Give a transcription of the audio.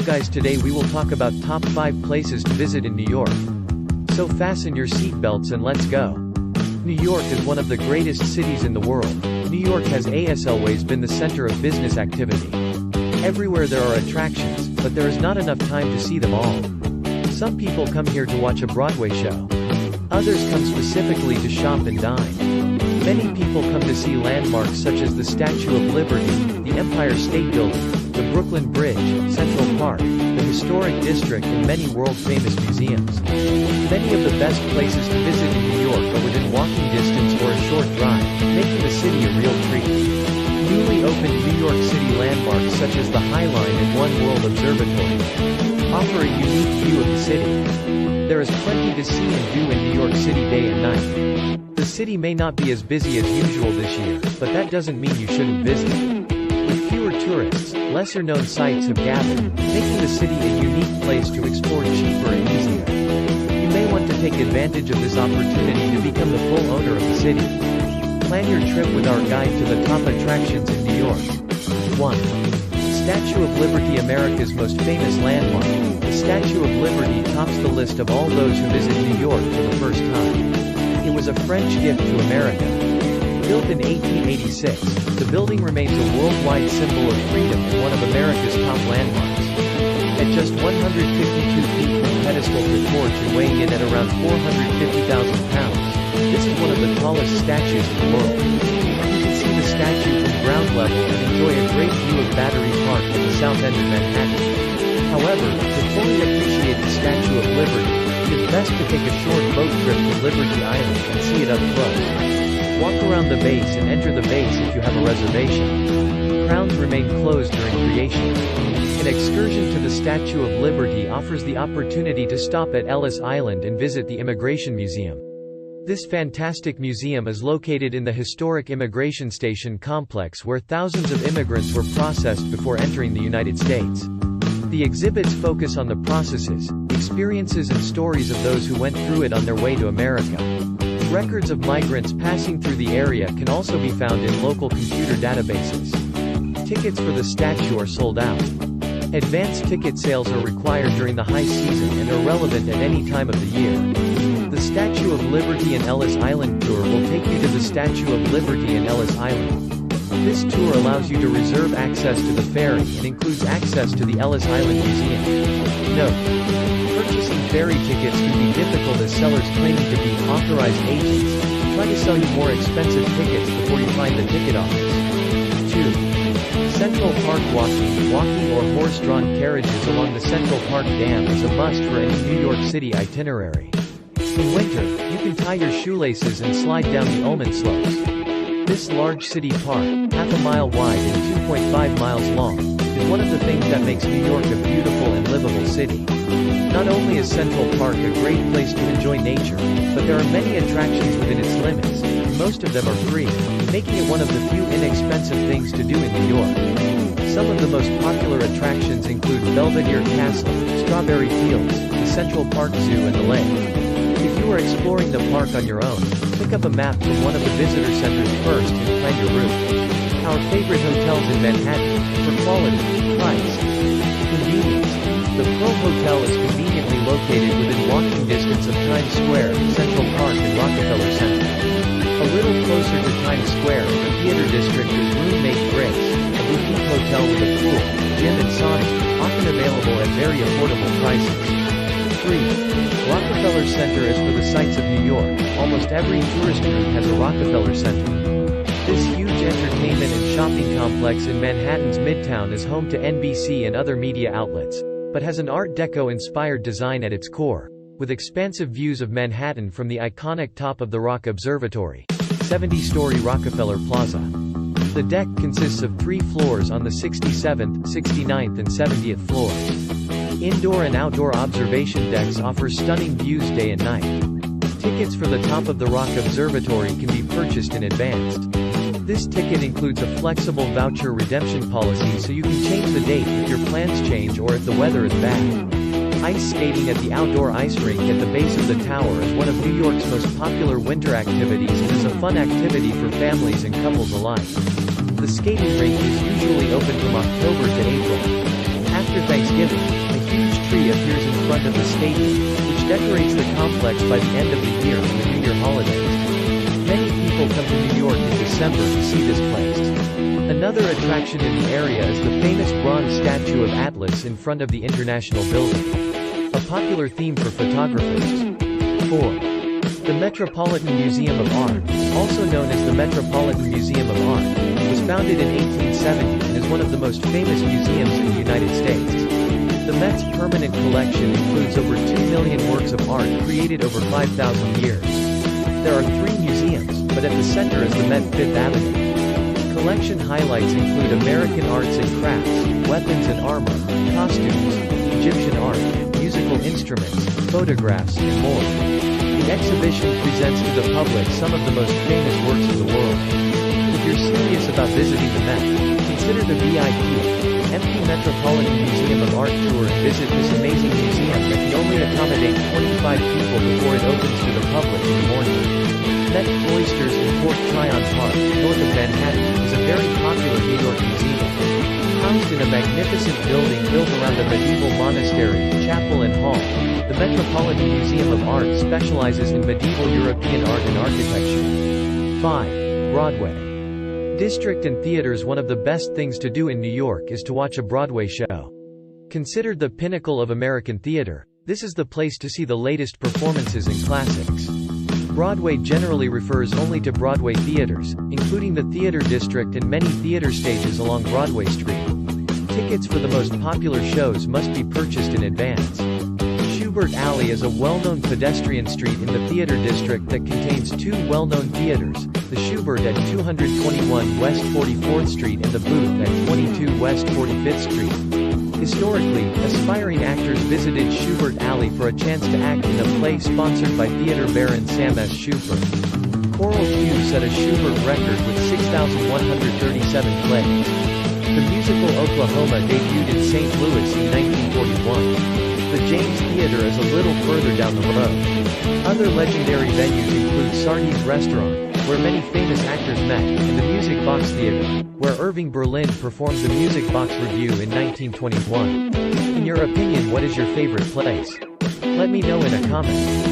Hello guys, today we will talk about top 5 places to visit in New York. So fasten your seatbelts and let's go. New York is one of the greatest cities in the world. New York has always been the center of business activity. Everywhere there are attractions, but there is not enough time to see them all. Some people come here to watch a Broadway show. Others come specifically to shop and dine. Many people come to see landmarks such as the Statue of Liberty, the Empire State Building, the Brooklyn Bridge, Central Park, the Historic District and many world-famous museums. Many of the best places to visit in New York are within walking distance or a short drive, making the city a real treat. Newly opened New York City landmarks such as the High Line and One World Observatory offer a unique view of the city. There is plenty to see and do in New York City day and night. The city may not be as busy as usual this year, but that doesn't mean you shouldn't visit. With fewer tourists, lesser-known sites have gathered, making the city a unique place to explore cheaper and easier. You may want to take advantage of this opportunity to become the full owner of the city. Plan your trip with our guide to the top attractions in New York. 1. Statue of Liberty, America's most famous landmark. The Statue of Liberty tops the list of all those who visit New York for the first time. It was a French gift to America. Built in 1886, the building remains a worldwide symbol of freedom and one of America's top landmarks. At just 152 feet from pedestal to torch and weighing in at around 450,000 pounds, this is one of the tallest statues in the world. You can see the statue from ground level and enjoy a great view of Battery Park at the south end of Manhattan. However, to fully appreciate the Statue of Liberty, it is best to take a short boat trip to Liberty Island and see it up close. Walk around the base and enter the base if you have a reservation. Grounds remain closed during creation. An excursion to the Statue of Liberty offers the opportunity to stop at Ellis Island and visit the Immigration Museum. This fantastic museum is located in the historic immigration station complex where thousands of immigrants were processed before entering the United States. The exhibits focus on the processes, experiences and stories of those who went through it on their way to America. Records of migrants passing through the area can also be found in local computer databases. Tickets for the statue are sold out. Advanced ticket sales are required during the high season and are relevant at any time of the year. The Statue of Liberty and Ellis Island tour will take you to the Statue of Liberty and Ellis Island. This tour allows you to reserve access to the ferry and includes access to the Ellis Island Museum. Note: purchasing ferry tickets can be difficult as sellers claiming to be authorized agents try to sell you more expensive tickets before you find the ticket office. 2. Central Park walking or horse-drawn carriages along the Central Park Dam is a must for any New York City itinerary. In winter, you can tie your shoelaces and slide down the Ullman slopes. This large city park, half a mile wide and 2.5 miles long, is one of the things that makes New York a beautiful and livable city. Not only is Central Park a great place to enjoy nature, but there are many attractions within its limits, and most of them are free, making it one of the few inexpensive things to do in New York. Some of the most popular attractions include Belvedere Castle, Strawberry Fields, the Central Park Zoo and the lake. If you are exploring the park on your own, pick up a map from one of the visitor centers first and plan your route. Our favorite hotels in Manhattan, for quality, price, convenience. The Pearl Hotel is conveniently located within walking distance of Times Square, Central Park and Rockefeller Center. A little closer to Times Square in the Theater District is Roommate Grace, a boutique hotel with a pool, gym and sauna, often available at very affordable prices. 3. Rockefeller Center is for the sights of New York. Almost every tourist route has a Rockefeller Center. This huge entertainment and shopping complex in Manhattan's Midtown is home to NBC and other media outlets, but has an Art Deco-inspired design at its core, with expansive views of Manhattan from the iconic top of the Rock Observatory, 70-story Rockefeller Plaza. The deck consists of 3 floors on the 67th, 69th and 70th floors. Indoor and outdoor observation decks offer stunning views day and night. Tickets for the top of the Rock Observatory can be purchased in advance. This ticket includes a flexible voucher redemption policy so you can change the date if your plans change or if the weather is bad. Ice skating at the outdoor ice rink at the base of the tower is one of New York's most popular winter activities and is a fun activity for families and couples alike. The skating rink is usually open from October to April. After Thanksgiving, a huge tree appears in front of the stadium, which decorates the complex by the end of the year and the New Year holidays. Many people come to New York in December to see this place. Another attraction in the area is the famous bronze statue of Atlas in front of the International Building, a popular theme for photographers. 4. The Metropolitan Museum of Art, also known as the Metropolitan Museum of Art, was founded in 1870 and is one of the most famous museums in the United States. The Met's permanent collection includes over 2 million works of art created over 5,000 years. There are 3 museums, but at the center is the Met Fifth Avenue. Collection highlights include American arts and crafts, weapons and armor, costumes, Egyptian art, musical instruments, photographs, and more. The exhibition presents to the public some of the most famous works in the world. If you're serious about visiting the Met, consider the VIP, empty Metropolitan Museum of Art tour and visit this amazing museum that can only accommodate 25 people before it opens to the public in the morning. Met Cloisters in Fort Tryon Park, north of Manhattan, is a very popular New York museum. Housed in a magnificent building built around a medieval monastery, chapel and hall, the Metropolitan Museum of Art specializes in medieval European art and architecture. 5. Broadway. District and theaters. One of the best things to do in New York is to watch a Broadway show. Considered the pinnacle of American theater, this is the place to see the latest performances and classics. Broadway generally refers only to Broadway theaters, including the Theater District and many theater stages along Broadway Street. Tickets for the most popular shows must be purchased in advance. Schubert Alley is a well-known pedestrian street in the Theater District that contains 2 well-known theaters, the Schubert at 221 West 44th Street and the Booth at 22 West 45th Street. Historically, aspiring actors visited Schubert Alley for a chance to act in a play sponsored by theater baron Sam S. Schubert. Coral Q set a Schubert record with 6,137 plays. The musical Oklahoma debuted in St. Louis in 1941. The James Theater is a little further down the road. Other legendary venues include Sardi's Restaurant, where many famous actors met, and the Music Box Theater, where Irving Berlin performed the Music Box Revue in 1921. In your opinion, what is your favorite place? Let me know in a comment.